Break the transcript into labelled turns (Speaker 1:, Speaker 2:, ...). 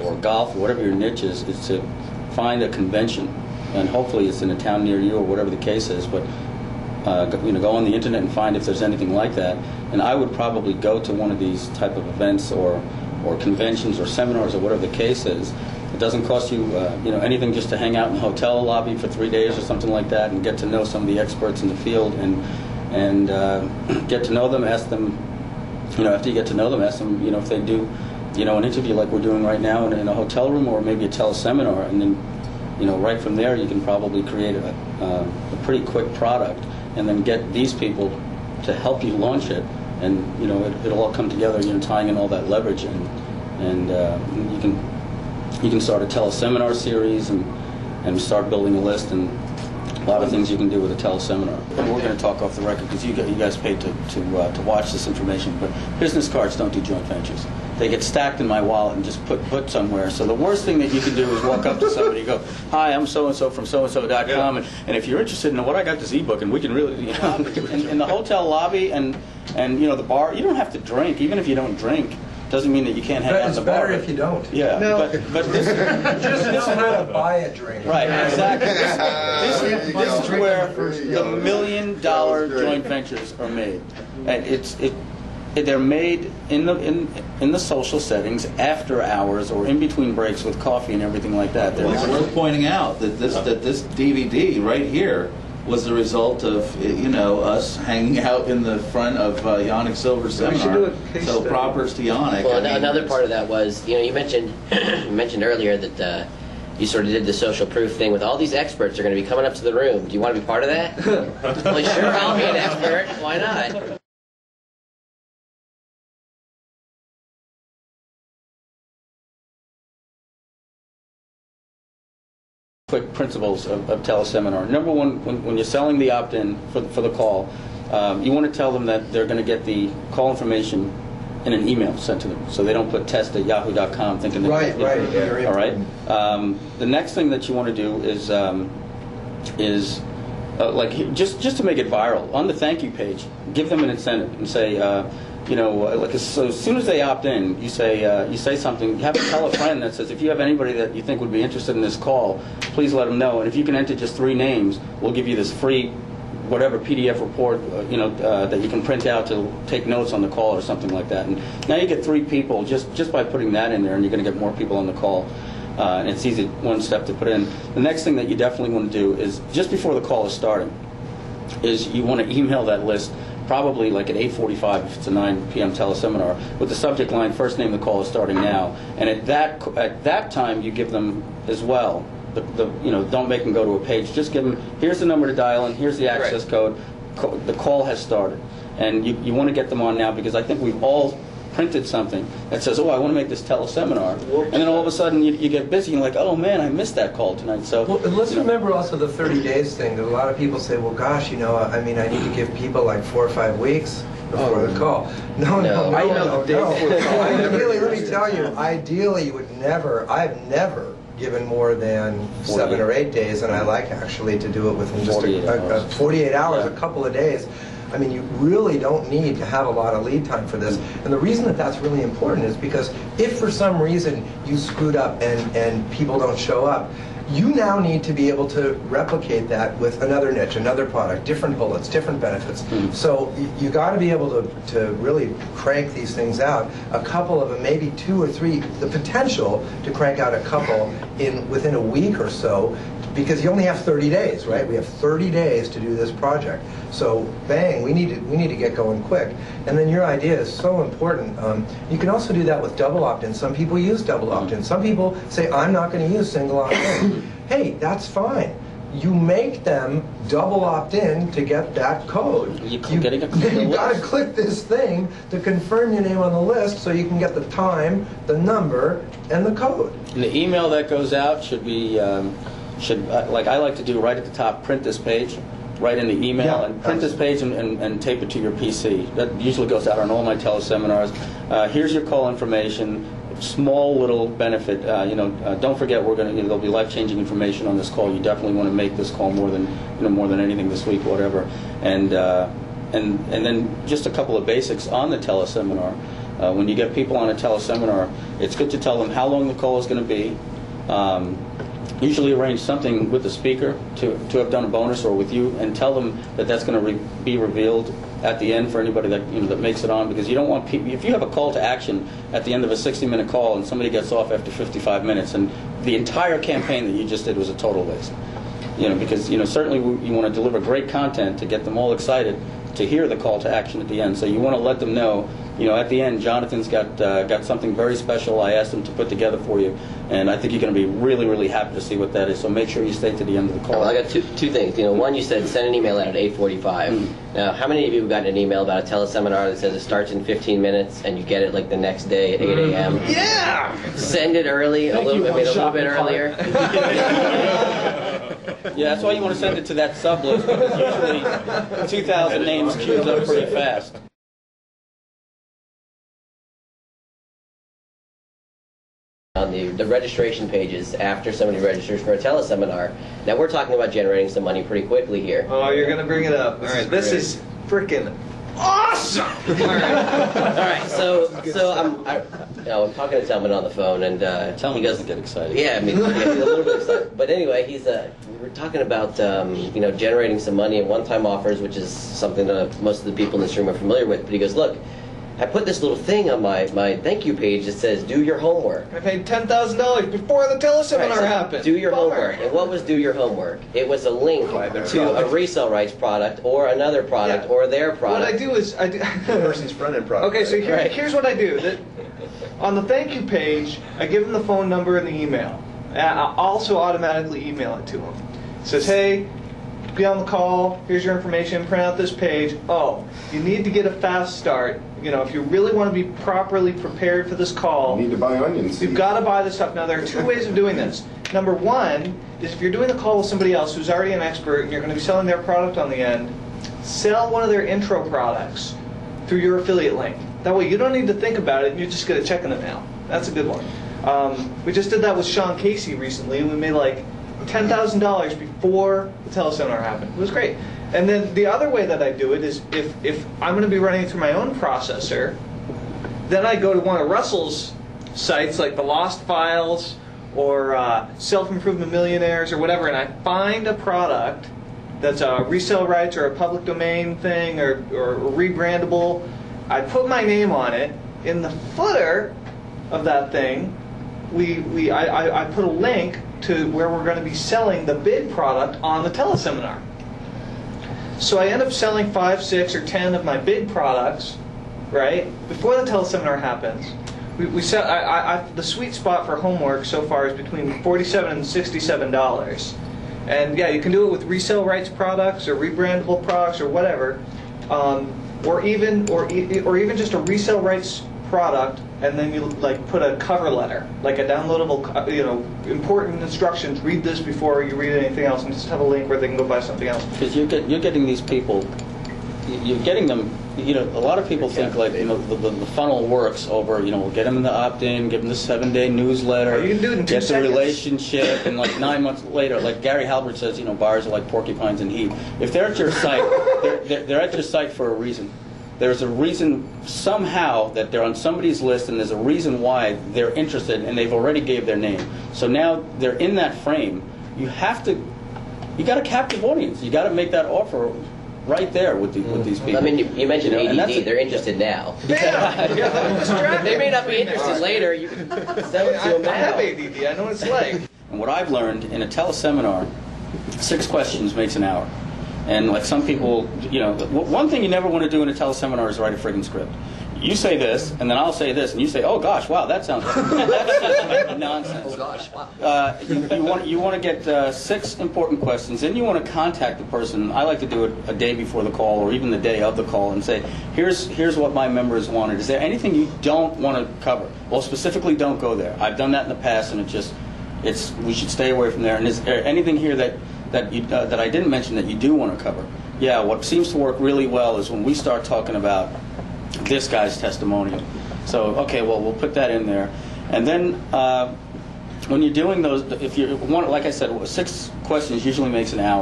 Speaker 1: or golf or whatever your niche is to find a convention, and hopefully it's in a town near you or whatever the case is. But go on the internet and find if there's anything like that. And I would probably go to one of these type of events or conventions or seminars or whatever the case is. It doesn't cost you anything just to hang out in the hotel lobby for 3 days or something like that and get to know some of the experts in the field and get to know them. Ask them, after you get to know them, ask them, if they do, an interview like we're doing right now in a hotel room or maybe a teleseminar, and then, right from there you can probably create a pretty quick product and then get these people to help you launch it, and it'll all come together, tying in all that leverage, and you can start a teleseminar series and start building a list, and a lot of things you can do with a teleseminar. And we're going to talk off the record because you guys paid to watch this information, but business cards don't do joint ventures. They get stacked in my wallet and just put somewhere. So the worst thing that you can do is walk up to somebody and go, "Hi, I'm so-and-so from so-and-so.com, and if you're interested in what I got this ebook, and we can really, in the hotel lobby and the bar, you don't have to drink. Even if you don't drink, doesn't mean that you can't hang out in the bar.
Speaker 2: It's better if you don't.
Speaker 1: Yeah,
Speaker 2: no.
Speaker 1: but this
Speaker 2: just know how to buy a drink.
Speaker 1: Right, exactly. This is where the $1 million joint ventures are made, and they're made in the social settings, after hours or in between breaks with coffee and everything like that.
Speaker 3: It's worth pointing out that this DVD right here was the result of us hanging out in the front of Yannick Silver's seminar. So propers to Yannick.
Speaker 4: Well, another part of that was you mentioned earlier that you sort of did the social proof thing with all these experts are going to be coming up to the room. Do you want to be part of that? Well, sure, I'll be an expert. Why not?
Speaker 1: Quick principles of teleseminar. Number one, when you're selling the opt-in for the call, you want to tell them that they're going to get the call information in an email sent to them, so they don't put test@yahoo.com thinking they're
Speaker 2: right.
Speaker 1: Yeah, all right. The next thing that you want to do is just to make it viral on the thank you page, give them an incentive and say. So as soon as they opt in, you say something. You have to tell a friend that says, if you have anybody that you think would be interested in this call, please let them know. And if you can enter just 3 names, we'll give you this free, whatever PDF report, that you can print out to take notes on the call or something like that. And now you get 3 people just by putting that in there, and you're going to get more people on the call. And it's easy, one step to put in. The next thing that you definitely want to do is just before the call is starting, is you want to email that list. Probably like at 8:45 if it's a 9 p.m. teleseminar, with the subject line, first name of the call is starting now. And at that time you give them as well. Don't make them go to a page. Just give them, here's the number to dial in, here's the access code. The call has started. And you want to get them on now, because I think we've all printed something that says, oh, I want to make this teleseminar, and then all of a sudden you get busy and you're like, oh man, I missed that call tonight. So
Speaker 2: let's remember also the 30 days thing. That a lot of people say, well, gosh, I need to give people like 4 or 5 weeks before the call. No. Ideally, let me tell you, ideally you would never. I've never given more than 7 or 8 days, and I like actually to do it within just 48 hours, a couple of days. I mean, you really don't need to have a lot of lead time for this. And the reason that that's really important is because if for some reason you screwed up and people don't show up, you now need to be able to replicate that with another niche, another product, different bullets, different benefits. So you got to be able to really crank these things out. A couple of them, maybe 2 or 3, the potential to crank out a couple within a week or so, because you only have 30 days, right? We have 30 days to do this project. So bang, we need to get going quick. And then your idea is so important. You can also do that with double opt-in. Some people use double opt-in. Some people say, I'm not going to use single opt-in. Hey, that's fine. You make them double opt-in to get that code. You got to click this thing to confirm your name on the list so you can get the time, the number, and the code.
Speaker 1: And the email that goes out should be, like I like to do right at the top, print this page, right in the email, and print this page and tape it to your PC. That usually goes out on all my teleseminars. Here's your call information. Small little benefit. Don't forget there'll be life-changing information on this call. You definitely want to make this call more than anything this week, whatever. And then just a couple of basics on the teleseminar. When you get people on a teleseminar, it's good to tell them how long the call is going to be. Usually arrange something with the speaker to have done a bonus or with you, and tell them that that's going to be revealed at the end for anybody that that makes it on, because you don't want people. If you have a call to action at the end of a 60-minute call and somebody gets off after 55 minutes, and the entire campaign that you just did was a total waste. Because certainly you want to deliver great content to get them all excited to hear the call to action at the end. So you want to let them know, at the end, Jonathan's got something very special I asked him to put together for you, and I think you're going to be really, really happy to see what that is. So make sure you stay to the end of the call.
Speaker 4: Well, I got two things. One, you said send an email out at 8:45. Now, how many of you have gotten an email about a teleseminar that says it starts in 15 minutes and you get it like the next day at 8 a.m.?
Speaker 2: Yeah!
Speaker 4: Send it early, a little bit earlier.
Speaker 1: Yeah, that's why you want to send it to that sub list, because usually 2,000 names queues up pretty fast.
Speaker 4: On the registration pages after somebody registers for a teleseminar. Now we're talking about generating some money pretty quickly here.
Speaker 5: Oh, you're going to bring it up. All right, this is freaking awesome!
Speaker 4: All right. So I'm talking to Telman on the phone, and
Speaker 1: Telman doesn't get excited.
Speaker 4: Yeah, I mean, he's a little bit excited. But anyway, we're talking about generating some money and one-time offers, which is something that most of the people in this room are familiar with. But he goes, look, I put this little thing on my thank you page that says do your homework.
Speaker 5: I paid $10,000 before the teleseminar happened.
Speaker 4: Do your homework. And what was do your homework? It was a link to a resale rights product or another product or their product.
Speaker 5: What I do is
Speaker 2: the person's front-end product.
Speaker 5: Okay, so here's what I do. On the thank you page, I give them the phone number and the email. I also automatically email it to them. It says, hey, be on the call, here's your information, print out this page. Oh, you need to get a fast start. If you really want to be properly prepared for this call,
Speaker 6: you need to buy onion seeds.
Speaker 5: You've got to buy this stuff. Now, there are two ways of doing this. Number one is if you're doing a call with somebody else who's already an expert and you're going to be selling their product on the end, sell one of their intro products through your affiliate link. That way you don't need to think about it and you just get a check in the mail. That's a good one. We just did that with Sean Casey recently, and we made like $10,000 before the teleseminar happened. It was great. And then the other way that I do it is if I'm going to be running it through my own processor, then I go to one of Russell's sites like the Lost Files or Self-Improvement Millionaires or whatever, and I find a product that's a resale rights or a public domain thing or rebrandable. I put my name on it. In the footer of that thing, I put a link to where we're going to be selling the bid product on the teleseminar. So I end up selling 5, 6, or 10 of my bid products, right, before the teleseminar happens. We sell. The sweet spot for homework so far is between $47 and $67, and yeah, you can do it with resale rights products or rebrandable products or whatever, or even just a resale rights product, and then you put a cover letter, like a downloadable, important instructions. Read this before you read anything else, and just have a link where they can go buy something else.
Speaker 1: Because you're getting these people, you're getting them. A lot of people think the funnel works over. We'll get them in the opt-in, give them the 7-day newsletter,
Speaker 5: you can do it in 2
Speaker 1: get
Speaker 5: seconds.
Speaker 1: the relationship, and 9 months later, like Gary Halbert says, buyers are like porcupines in heat. If they're at your site, they're at your site for a reason. There's a reason somehow that they're on somebody's list, and there's a reason why they're interested, and they've already gave their name. So now they're in that frame. You got a captive audience. You got to make that offer right there with these people.
Speaker 4: I mean, you mentioned ADD. They're interested now. They may not be interested later. You can sell it to them now.
Speaker 5: I have ADD. I know what it's like.
Speaker 1: And what I've learned in a teleseminar, 6 questions makes an hour. And like some people, one thing you never want to do in a teleseminar is write a friggin' script. You say this, and then I'll say this, and you say, "Oh gosh, wow, that sounds like nonsense."
Speaker 4: Oh gosh, wow.
Speaker 1: You want to get 6 important questions, then you want to contact the person. I like to do it a day before the call, or even the day of the call, and say, "Here's what my members wanted. Is there anything you don't want to cover? Well, specifically, don't go there. I've done that in the past, and we should stay away from there. And is there anything here that I didn't mention that you do want to cover?" Yeah, what seems to work really well is when we start talking about this guy's testimonial. So, okay, well, we'll put that in there. And then when you're doing those, if you want, like I said, 6 questions usually makes an hour.